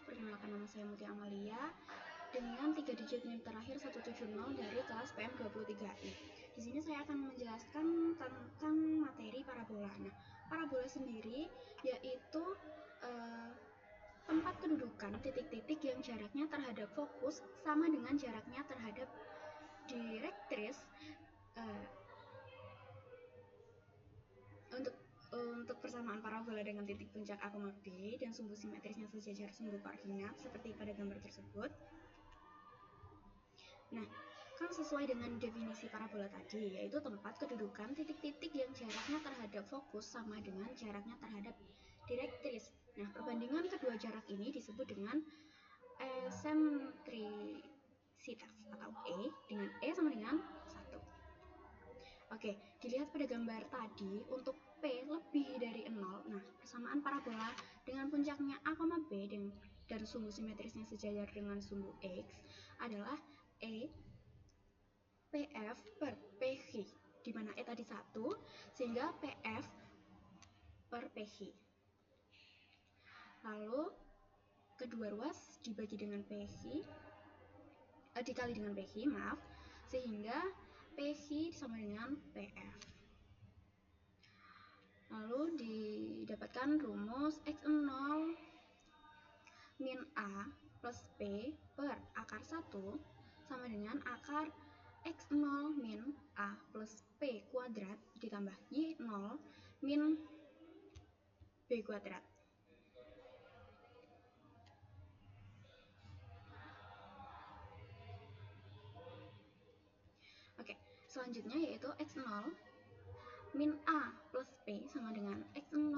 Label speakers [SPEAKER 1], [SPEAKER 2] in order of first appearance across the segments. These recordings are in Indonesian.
[SPEAKER 1] perkenalkan nama saya Mutia Amalia dengan 3 digit NIM terakhir 170 dari kelas PM23I. Di sini saya akan menjelaskan tentang materi parabola. Nah, parabola sendiri yaitu tempat kedudukan titik-titik yang jaraknya terhadap fokus sama dengan jaraknya terhadap direktris. Untuk persamaan parabola dengan titik puncak A, B dan sumbu simetrisnya sejajar sumbu koordinat seperti pada gambar tersebut. Nah, kan sesuai dengan definisi parabola tadi, yaitu tempat kedudukan titik-titik yang jaraknya terhadap fokus sama dengan jaraknya terhadap direktris. Nah, perbandingan kedua jarak ini disebut dengan eksentrisitas atau E, dengan E sama dengan 1. Oke, dilihat pada gambar tadi, untuk P lebih dari 0, nah persamaan parabola dengan puncaknya A, B dan sumbu simetrisnya sejajar dengan sumbu X adalah E PF per PH, di mana E tadi 1, sehingga PF per PH. Lalu kedua ruas dibagi dengan PH, dikali dengan PH, sehingga PH sama dengan PF. Lalu didapatkan rumus X0 min A plus P per akar 1 sama dengan akar X0 min A plus P kuadrat ditambah Y0 min B kuadrat. Oke, selanjutnya yaitu X0 min A plus P sama dengan X0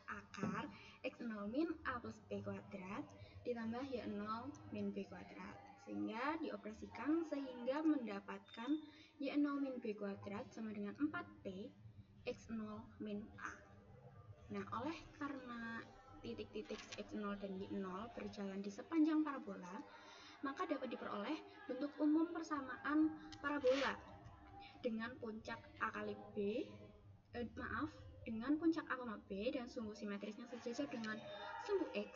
[SPEAKER 1] akar X0 min A plus P kuadrat ditambah Y0 min B kuadrat, sehingga dioperasikan sehingga mendapatkan Y0 min B kuadrat sama dengan 4P X0 min A. Nah, oleh karena titik-titik X0 dan Y0 berjalan di sepanjang parabola, maka dapat diperoleh bentuk umum persamaan parabola dengan puncak A kali B, dengan puncak A, B dan sumbu simetrisnya sejajar dengan sumbu X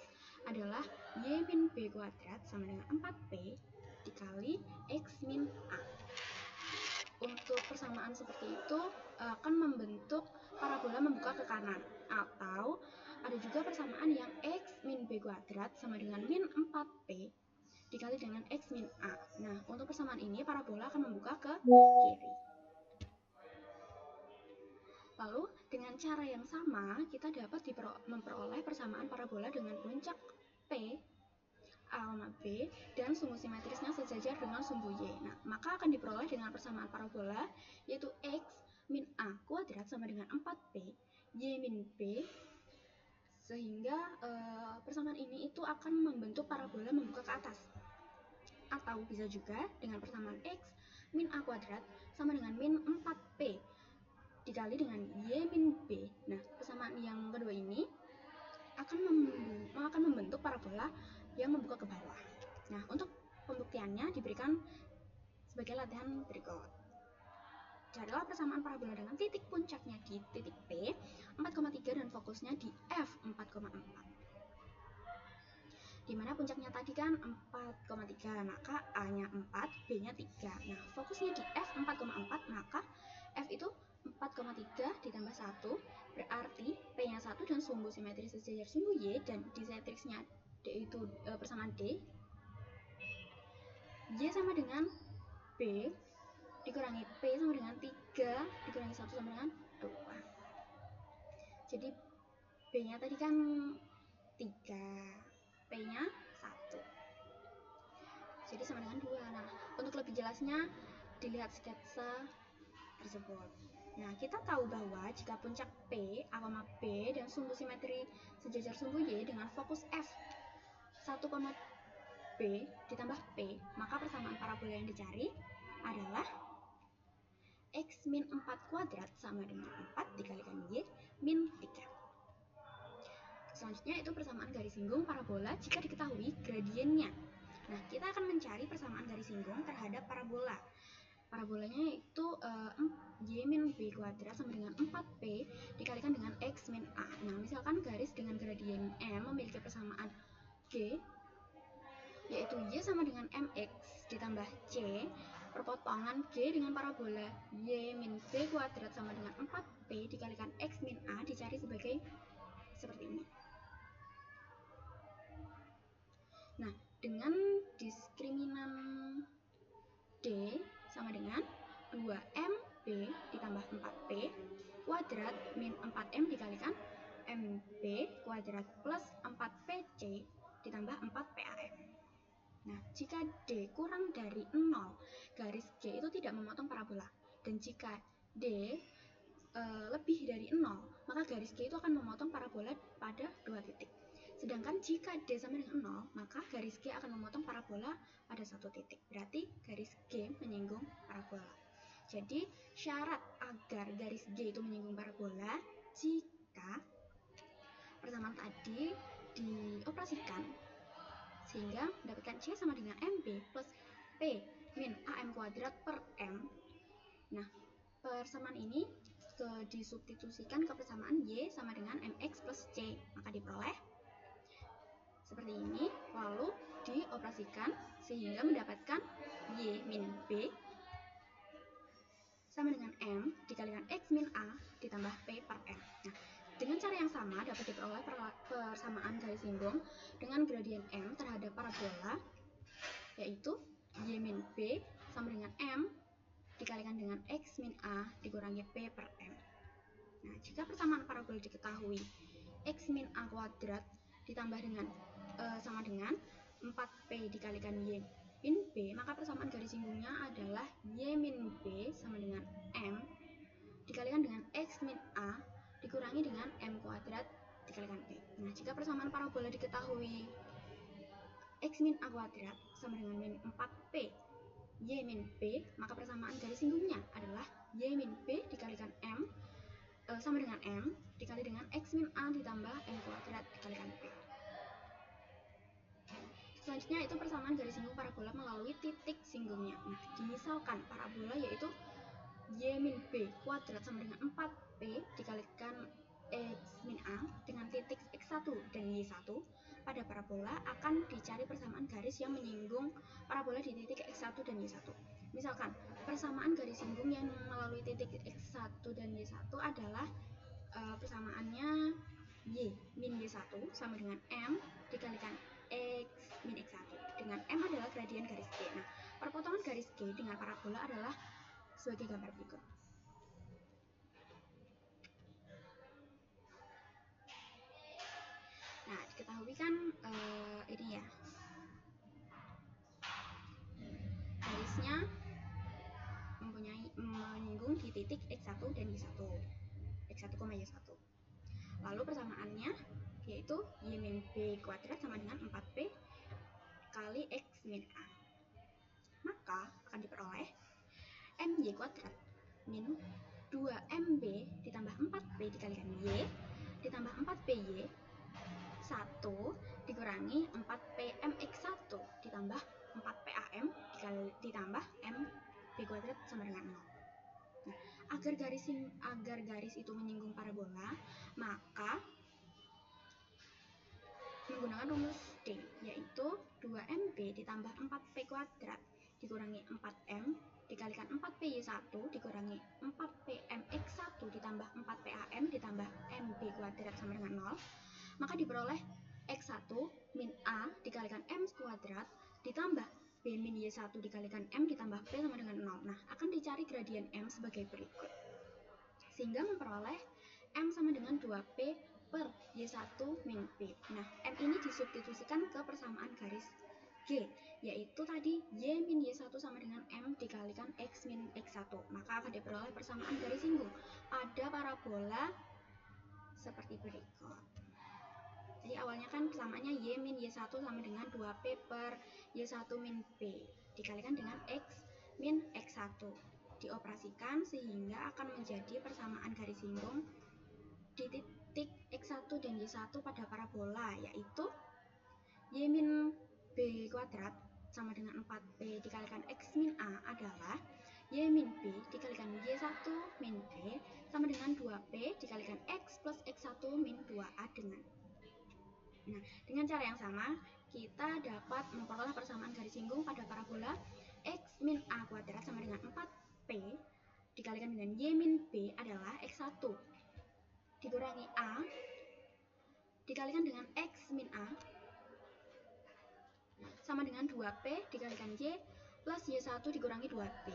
[SPEAKER 1] adalah Y min B kuadrat sama dengan 4P dikali X min A. Untuk persamaan seperti itu akan membentuk parabola membuka ke kanan, atau ada juga persamaan yang X min B kuadrat sama dengan min 4P dikali dengan X min A. Nah, untuk persamaan ini parabola akan membuka ke kiri. Lalu, dengan cara yang sama, kita dapat memperoleh persamaan parabola dengan puncak P, A, B, dan sumbu simetrisnya sejajar dengan sumbu Y. Nah, maka akan diperoleh dengan persamaan parabola, yaitu X min A kuadrat sama dengan 4P, Y min B, sehingga persamaan ini itu akan membentuk parabola membuka ke atas. Atau bisa juga dengan persamaan X min A kuadrat sama dengan min 4P dikali dengan Y min B. Nah, persamaan yang kedua ini akan membentuk parabola yang membuka ke bawah. Nah, untuk pembuktiannya diberikan sebagai latihan berikut. Carilah persamaan parabola dengan titik puncaknya di titik P 4,3 dan fokusnya di F 4,4. Dimana puncaknya tadi kan 4,3, maka A-nya 4, B-nya 3. Nah, fokusnya di F 4,4, maka F itu 4,3 ditambah 1 berarti P-nya 1 dan sumbu simetris sejajar sumbu Y dan disentrisnya D itu persamaan D. Y sama dengan B dikurangi P sama dengan 3 dikurangi 1 sama dengan 2. Jadi B-nya tadi kan 3, P-nya 1. Jadi sama dengan 2. Nah, untuk lebih jelasnya dilihat sketsa tersebut. Nah, kita tahu bahwa jika puncak P, A, B dan sumbu simetri sejajar sumbu Y dengan fokus F 1, B ditambah P, maka persamaan parabola yang dicari adalah X min 4 kuadrat sama dengan 4 dikalikan Y min 3. Selanjutnya itu persamaan garis singgung parabola jika diketahui gradiennya. Nah, kita akan mencari persamaan garis singgung terhadap parabola. parabolanya yaitu y min b kuadrat sama dengan 4p dikalikan dengan x min a. Nah, misalkan garis dengan gradien M memiliki persamaan G, yaitu Y sama dengan mx ditambah C, perpotongan G dengan parabola Y min B kuadrat sama dengan 4p dikalikan x min A dicari sebagai seperti ini. Nah, dengan diskriminan D sama dengan 2mb ditambah 4p kuadrat min 4m dikalikan mb kuadrat plus 4pc ditambah 4pam. Nah, jika D kurang dari 0, garis G itu tidak memotong parabola. Dan jika D lebih dari 0, maka garis G itu akan memotong parabola pada 2 titik. Sedangkan jika D sama dengan 0, maka garis G akan memotong parabola pada 1 titik. Berarti garis G menyinggung parabola. Jadi syarat agar garis G itu menyinggung parabola jika persamaan tadi dioperasikan sehingga mendapatkan C sama dengan MB plus P min AM kuadrat per M. Nah, persamaan ini disubstitusikan ke persamaan Y sama dengan MX plus C, maka diperoleh seperti ini, lalu dioperasikan sehingga mendapatkan Y min B sama dengan M dikalikan X min A ditambah P per M. Nah, dengan cara yang sama dapat diperoleh persamaan garis singgung dengan gradien M terhadap parabola, yaitu Y min B sama dengan M dikalikan dengan X min A dikurangi P per M. Nah, jika persamaan parabola diketahui, X min A kuadrat ditambah dengan sama dengan 4P dikalikan Y min B, maka persamaan garis singgungnya adalah Y min B sama dengan M dikalikan dengan X min A dikurangi dengan M kuadrat dikalikan P. Nah, jika persamaan parabola diketahui, X min A kuadrat sama dengan min 4P Y min B, maka persamaan garis singgungnya adalah Y min B dikalikan M sama dengan M dikali dengan X min A ditambah M kuadrat dikalikan P. Selanjutnya itu persamaan garis singgung parabola melalui titik singgungnya. Nah, dimisalkan parabola yaitu Y min B kuadrat sama dengan 4P dikalikan X min A dengan titik X1 dan Y1. Pada parabola akan dicari persamaan garis yang menyinggung parabola di titik X1 dan Y1. Misalkan persamaan garis singgung yang melalui titik X1 dan Y1 adalah persamaannya Y min Y1 sama dengan M dikalikan X min X1, dengan M adalah gradien garis G. Nah, perpotongan garis G dengan parabola adalah sebagai gambar berikut. Nah, diketahui kan ini ya, garisnya menyinggung di titik X1 dan Y1, X1, Y1. Lalu persamaannya yaitu Y min B kuadrat sama dengan 4P kali X min A. Maka akan diperoleh MY kuadrat min 2MB ditambah 4P dikalikan Y ditambah 4PY 1 dikurangi 4PMX1 ditambah 4PAM ditambah MB kuadrat sama dengan 0. Nah, agar garis itu menyinggung parabola, maka menggunakan rumus D, yaitu 2MB ditambah 4P kuadrat dikurangi 4M dikalikan 4PY1 dikurangi 4PMX1 ditambah 4PAM ditambah MB kuadrat sama dengan 0, maka diperoleh X1 min A dikalikan M kuadrat ditambah B min Y1 dikalikan M ditambah P sama dengan 0. Nah, akan dicari gradien M sebagai berikut, sehingga memperoleh M sama dengan 2P per Y1 min P. Nah, M ini disubstitusikan ke persamaan garis G, yaitu tadi Y min Y1 sama dengan M dikalikan X min X1. Maka akan diperoleh persamaan garis singgung pada parabola seperti berikut. Jadi awalnya kan persamaannya Y min Y1 sama dengan 2P per Y1 min P dikalikan dengan X min X1. Dioperasikan sehingga akan menjadi persamaan garis singgung di titik X1 dan Y1 pada parabola, yaitu Y min B kuadrat sama dengan 4P dikalikan X min A adalah Y min P dikalikan Y1 min P sama dengan 2P dikalikan X plus X1 min 2A dengan. Nah, dengan cara yang sama, kita dapat memperoleh persamaan garis singgung pada parabola X min A kuadrat sama dengan 4P dikalikan dengan Y min B adalah X1 dikurangi A dikalikan dengan X min A sama dengan 2P dikalikan Y plus Y1 dikurangi 2P.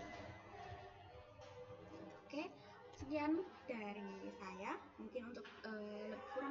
[SPEAKER 1] Oke, sekian dari saya. Mungkin untuk lebih kurang